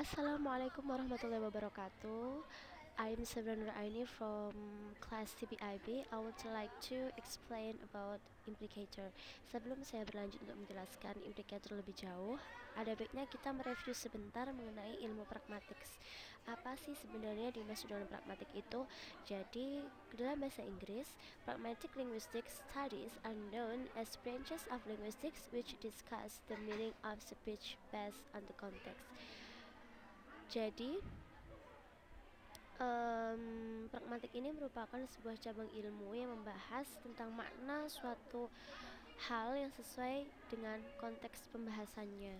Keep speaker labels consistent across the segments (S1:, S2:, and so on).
S1: Assalamualaikum warahmatullahi wabarakatuh. I'm Sabra Nur Aini from class CBIB. I would like to explain about implicator. Sebelum saya berlanjut untuk menjelaskan implicator lebih jauh, ada baiknya kita mereview sebentar mengenai ilmu pragmatics. Apa sih sebenarnya dimaksud dengan pragmatik itu? Jadi, dalam bahasa Inggris, pragmatic linguistic studies are known as branches of linguistics which discuss the meaning of speech based on the context. Jadi, pragmatik ini merupakan sebuah cabang ilmu yang membahas tentang makna suatu hal yang sesuai dengan konteks pembahasannya.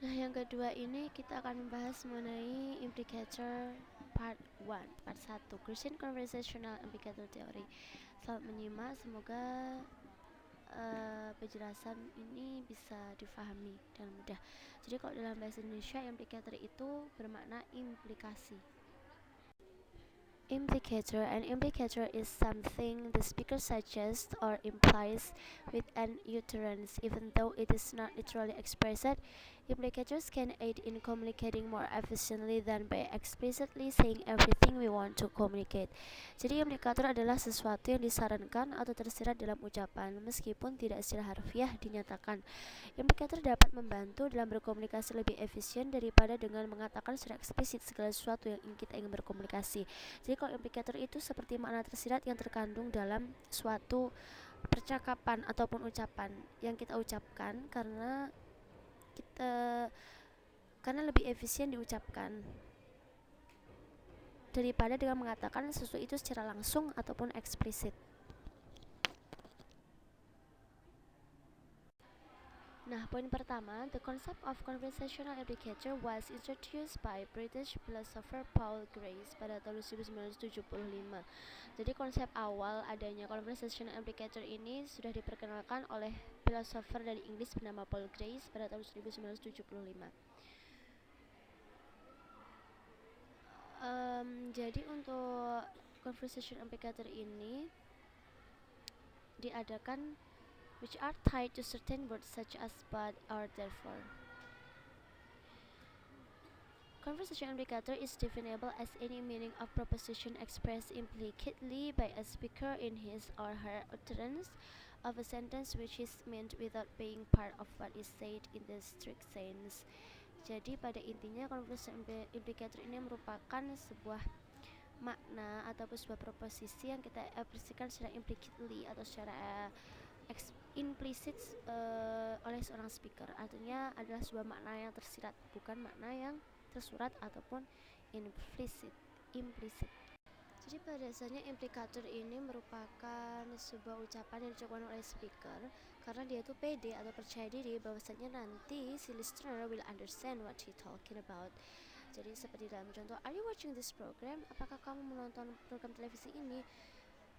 S1: Nah, yang kedua ini kita akan membahas mengenai implicator part 1, part 1, Christian Conversational Implicator Theory. Selamat menyimak, semoga penjelasan ini bisa difahami dengan mudah. Jadi kalau dalam bahasa Indonesia, implicator itu bermakna implikasi. Implicator. An implicator is something the speaker suggests or implies with an utterance, even though it is not literally expressed. Implicators can aid in communicating more efficiently than by explicitly saying everything we want to communicate. Jadi implikator adalah sesuatu yang disarankan atau tersirat dalam ucapan, meskipun tidak secara harfiah dinyatakan. Implikator dapat membantu dalam berkomunikasi lebih efisien daripada dengan mengatakan secara eksplisit segala sesuatu yang kita ingin berkomunikasi. Jadi kalau implikator itu seperti makna tersirat yang terkandung dalam suatu percakapan ataupun ucapan yang kita ucapkan karena lebih efisien diucapkan daripada dengan mengatakan sesuatu itu secara langsung ataupun eksplisit. Nah, poin pertama, the concept of conversational implicator was introduced by British philosopher Paul Grace pada tahun 1975. Jadi konsep awal adanya conversational implicator ini sudah diperkenalkan oleh filosofer dari Inggris bernama Paul Grace pada tahun 1975. Jadi untuk conversation implicator ini diadakan which are tied to certain words such as but or therefore. Conversation implicator is definable as any meaning of proposition expressed implicitly by a speaker in his or her utterance of a sentence which is meant without being part of what is said in the strict sense. Jadi pada intinya conversation implicator ini merupakan sebuah makna ataupun sebuah proposisi yang kita ekspresikan secara implicitly atau secara implisit oleh seorang speaker. Artinya adalah sebuah makna yang tersirat, bukan makna yang tersurat ataupun implisit. Jadi pada dasarnya implikator ini merupakan sebuah ucapan yang diucapkan oleh speaker karena dia itu pede atau percaya diri bahwasanya nanti si listener will understand what he talking about. Jadi seperti dalam contoh, are you watching this program? Apakah kamu menonton program televisi ini?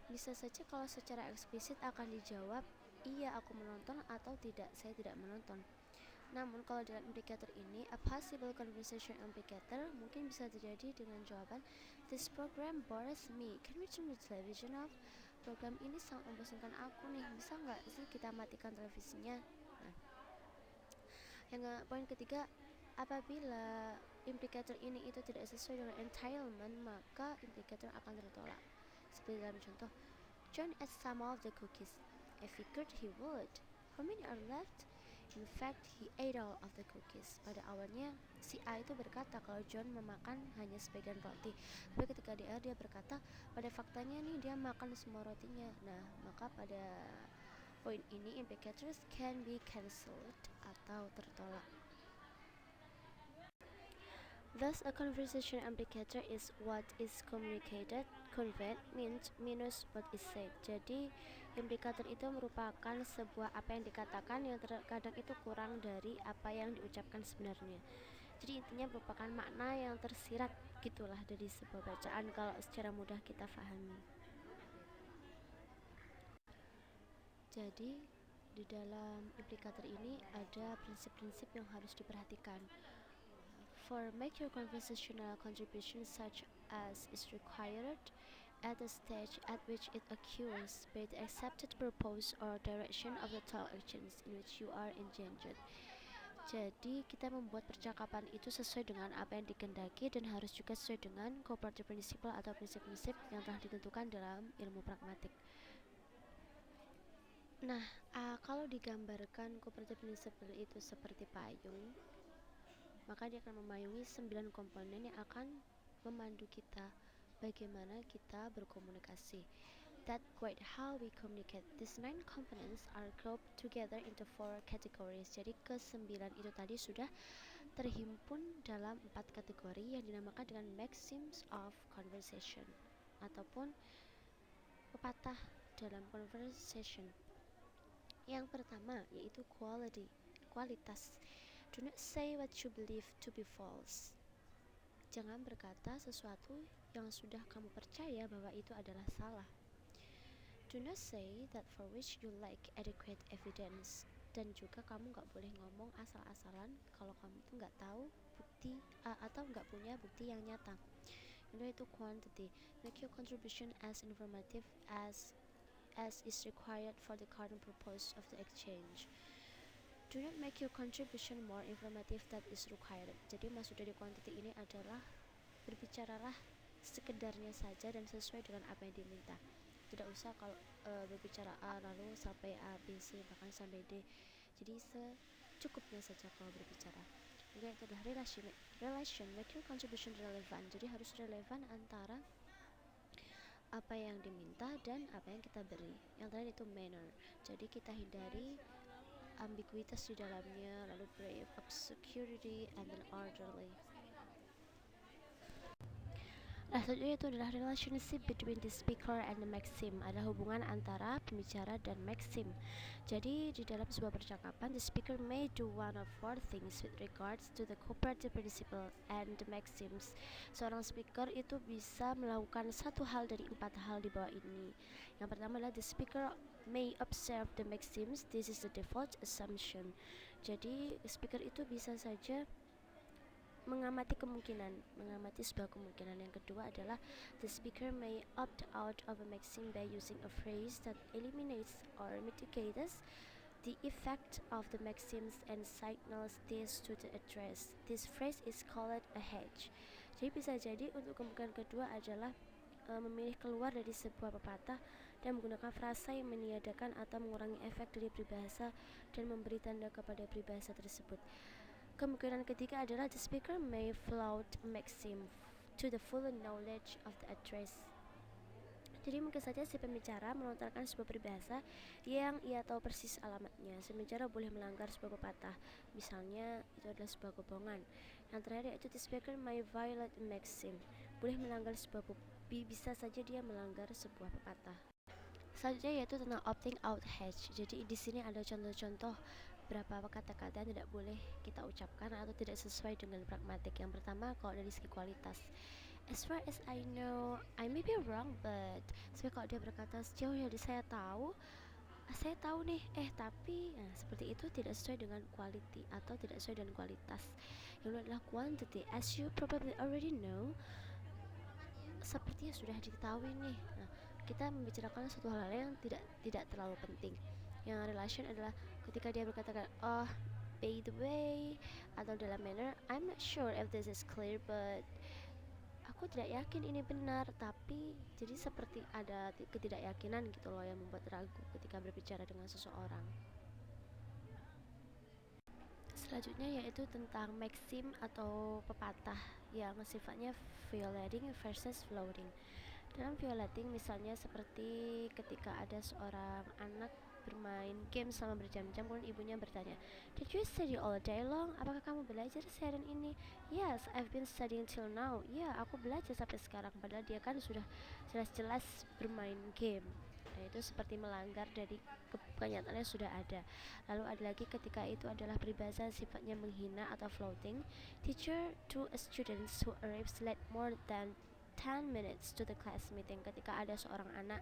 S1: Bisa saja kalau secara eksplisit akan dijawab iya aku menonton atau tidak, saya tidak menonton. Namun kalau dalam implicator ini, a possible conversation implicator mungkin bisa terjadi dengan jawaban this program bores me, can we turn the television off? Program ini sangat membosankan aku nih, bisa nggak sih kita matikan televisinya? Nah, yang poin ketiga, apabila implicator ini itu tidak sesuai dengan entitlement, maka implicator akan tertolak. Seperti dalam contoh, John ate some of the cookies. If he could, he would. How many are left? In fact, he ate all of the cookies. Pada awalnya, si A itu berkata kalau John memakan hanya sebagian roti. Tapi ketika dia berkata, pada faktanya nih dia makan semua rotinya. Nah, maka pada poin ini implicators can be cancelled atau tertolak. Thus, a conversation implicator is what is communicated, conveyed, meant, minus what is said. Jadi, implikator itu merupakan sebuah apa yang dikatakan yang terkadang itu kurang dari apa yang diucapkan sebenarnya. Jadi intinya merupakan makna yang tersirat gitulah dari sebuah bacaan kalau secara mudah kita pahami. Jadi di dalam implikator ini ada prinsip-prinsip yang harus diperhatikan. For make your conversational contribution such as is required at the stage at which it occurs by the accepted purpose or direction of the talk actions in which you are engaged. Jadi kita membuat percakapan itu sesuai dengan apa yang dikehendaki dan harus juga sesuai dengan cooperative principle atau prinsip-prinsip yang telah ditentukan dalam ilmu pragmatik. Nah, kalau digambarkan cooperative principle itu seperti payung, maka dia akan memayungi 9 komponen yang akan memandu kita bagaimana kita berkomunikasi. That guide how we communicate. These 9 components are grouped together into 4 categories. Jadi ke-9 itu tadi sudah terhimpun dalam 4 kategori yang dinamakan dengan maxims of conversation ataupun pepatah dalam conversation. Yang pertama yaitu quality, kualitas. Do not say what you believe to be false. Jangan berkata sesuatu yang sudah kamu percaya bahwa itu adalah salah. Do not say that for which you lack adequate evidence. Dan juga kamu gak boleh ngomong asal-asalan kalau kamu tuh gak tahu bukti atau gak punya bukti yang nyata. Itu quantity. Make your contribution as informative as is required for the current purpose of the exchange. Do not make your contribution more informative than is required. Jadi maksud dari quantity ini adalah berbicaralah sekedarnya saja dan sesuai dengan apa yang diminta. Tidak usah kalau berbicara A lalu sampai A, B, C bahkan sampai D. Jadi secukupnya saja kalau berbicara. Kemudian itu adalah relation, make your contribution relevant. Jadi harus relevan antara apa yang diminta dan apa yang kita beri. Yang terakhir itu manner. Jadi kita hindari ambiguitas di dalamnya, lalu brave, obscurity, and then orderly. Nah, selanjutnya itu adalah relationship between the speaker and the maxim. Ada hubungan antara pembicara dan maxim. Jadi di dalam sebuah percakapan, the speaker may do one of 4 things with regards to the cooperative principle and the maxims. Seorang speaker itu bisa melakukan satu hal dari 4 hal di bawah ini. Yang pertama adalah the speaker may observe the maxims. This is the default assumption. Jadi speaker itu bisa saja mengamati sebuah kemungkinan. Yang kedua adalah the speaker may opt out of a maxim by using a phrase that eliminates or mitigates the effect of the maxims and signals this to the address. This phrase is called a hedge. Jadi bisa jadi untuk kemungkinan kedua adalah memilih keluar dari sebuah pepatah dan menggunakan frasa yang meniadakan atau mengurangi efek dari peribahasa dan memberi tanda kepada peribahasa tersebut. Kemungkinan ketiga adalah the speaker may flout maxim to the full knowledge of the address. Jadi mungkin saja si pembicara melontarkan sebuah peribahasa yang ia tahu persis alamatnya. Si pembicara boleh melanggar sebuah pepatah, misalnya itu adalah sebuah kebohongan. Yang terakhir yaitu the speaker may violate maxim, boleh melanggar sebuah bisa saja dia melanggar sebuah pepatah. Selanjutnya yaitu tentang opting out hedge. Jadi di sini ada contoh-contoh beberapa kata-kata yang tidak boleh kita ucapkan atau tidak sesuai dengan pragmatik. Yang pertama kalau dari segi kualitas, as far as I know, I may be wrong, but kalau dia berkata sejauh yang saya tahu nih, tapi seperti itu tidak sesuai dengan quality atau tidak sesuai dengan kualitas. Yang kedua adalah quantity, as you probably already know, sepertinya sudah diketahui nih. Kita membicarakan suatu hal yang tidak terlalu penting. Yang relation adalah ketika dia berkata oh by the way atau dalam manner, I'm not sure if this is clear but aku tidak yakin ini benar, tapi jadi seperti ada ketidakyakinan gitu loh yang membuat ragu ketika berbicara dengan seseorang. Selanjutnya yaitu tentang maxim atau pepatah yang sifatnya violating versus floating. Dalam violating misalnya seperti ketika ada seorang anak bermain game selama berjam-jam, kemudian ibunya bertanya, "Did you study all day long? Apakah kamu belajar seharian ini?" "Yes, I've been studying till now." "Ya, aku belajar sampai sekarang." Padahal dia kan sudah jelas-jelas bermain game. Nah, itu seperti melanggar dari kenyataannya sudah ada. Lalu ada lagi ketika itu adalah peribahasa sifatnya menghina atau floating. Teacher to a students who arrives late more than 10 minutes to the class meeting. Ketika ada seorang anak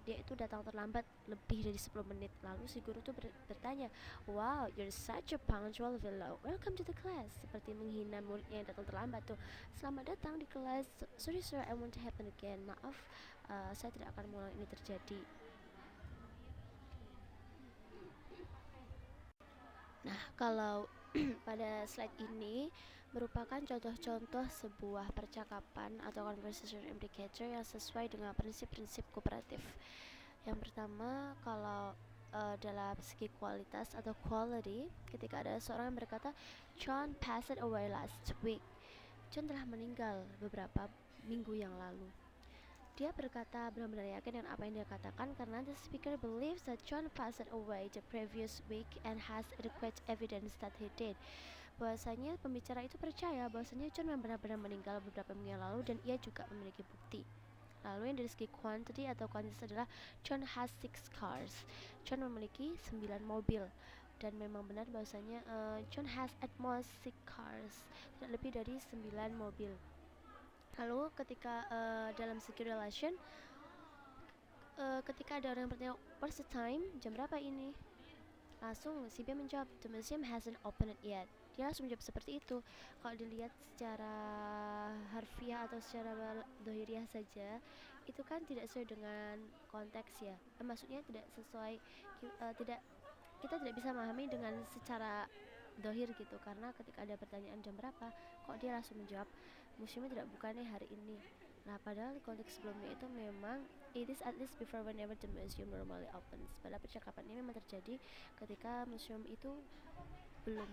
S1: dia itu datang terlambat lebih dari 10 menit. Lalu si guru tuh bertanya, "Wow, you're such a punctual fellow. Welcome to the class." Seperti menghina muridnya yang datang terlambat tuh. "Selamat datang di kelas. Sorry sir, I won't happen again." Maaf, saya tidak akan mengulang ini terjadi. Nah, kalau Pada slide ini merupakan contoh-contoh sebuah percakapan atau conversation indicator yang sesuai dengan prinsip-prinsip kooperatif. Yang pertama, kalau dalam segi kualitas atau quality, ketika ada seorang yang berkata, John passed away last week. John telah meninggal beberapa minggu yang lalu. Dia berkata benar-benar yakin dengan apa yang dia katakan karena the speaker believes that John passed away the previous week and has adequate evidence that he did. Bahwasanya pembicara itu percaya bahwasanya John benar-benar meninggal beberapa minggu yang lalu dan ia juga memiliki bukti. Lalu yang dari segi quantity atau kuantitas adalah John has 6 cars. John memiliki 9 mobil. Dan memang benar bahwasanya John has at most 6 cars, tidak lebih dari 9 mobil. Lalu ketika dalam segi relation, ketika ada orang yang bertanya what's the time, jam berapa ini, langsung si B menjawab the museum hasn't opened yet. Dia langsung menjawab seperti itu. Kalau dilihat secara harfiah atau secara dohiriah saja, itu kan tidak sesuai dengan konteks ya. Maksudnya tidak sesuai, tidak, kita tidak bisa memahami dengan secara dohir gitu. Karena ketika ada pertanyaan jam berapa, kok dia langsung menjawab museumnya tidak buka nih hari ini. Nah, padahal konteks sebelumnya itu memang it is at least before whenever the museum normally opens. Padahal percakapan ini memang terjadi ketika museum itu belum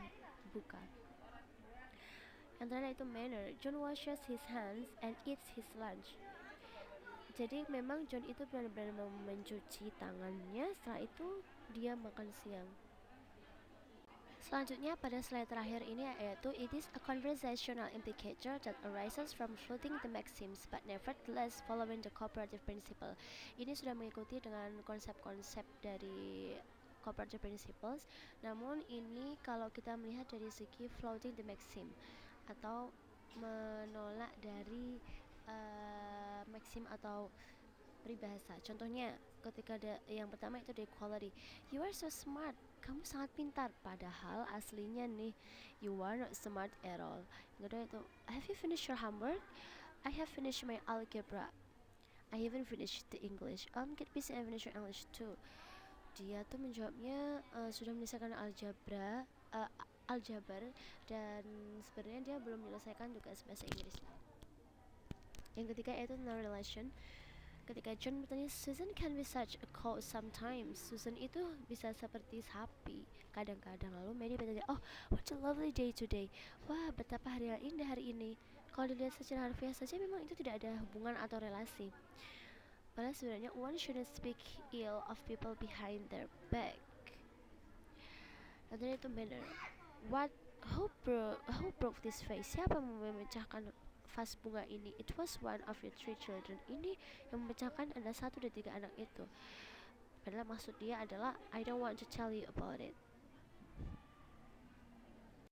S1: buka. Yang terakhir itu manner. John washes his hands and eats his lunch. Jadi memang John itu benar-benar mencuci tangannya, setelah itu dia makan siang. Selanjutnya pada slide terakhir ini yaitu it is a conversational indicator that arises from floating the maxims but nevertheless following the cooperative principle. Ini sudah mengikuti dengan konsep-konsep dari cooperative principles, namun ini kalau kita melihat dari segi floating the maxim atau menolak dari maxim atau peribahasa. Contohnya ketika ada yang pertama itu the equality. You are so smart. Kamu sangat pintar. Padahal aslinya nih you are not smart at all. Yang kedua itu have you finished your homework? I have finished my algebra. I haven't finished the English. Get busy and finish your English too. Dia tuh menjawabnya sudah menyelesaikan aljabar dan sebenarnya dia belum menyelesaikan tugas bahasa Inggris. Yang ketiga itu no relation. Ketika John bertanya, Susan can be such a cow sometimes. Susan itu bisa seperti sapi kadang-kadang. Lalu Mary bertanya, oh, what a lovely day today. Wah, betapa hari yang indah hari ini. Kalau dilihat secara harfiah saja memang itu tidak ada hubungan atau relasi. Padahal sebenarnya one shouldn't speak ill of people behind their back. Dan itu manner. Who broke this vase? Siapa memecahkan vas bunga ini? It was one of your 3 children. Ini yang memecahkan adalah satu dari 3 anak itu. Padahal maksud dia adalah I don't want to tell you about it.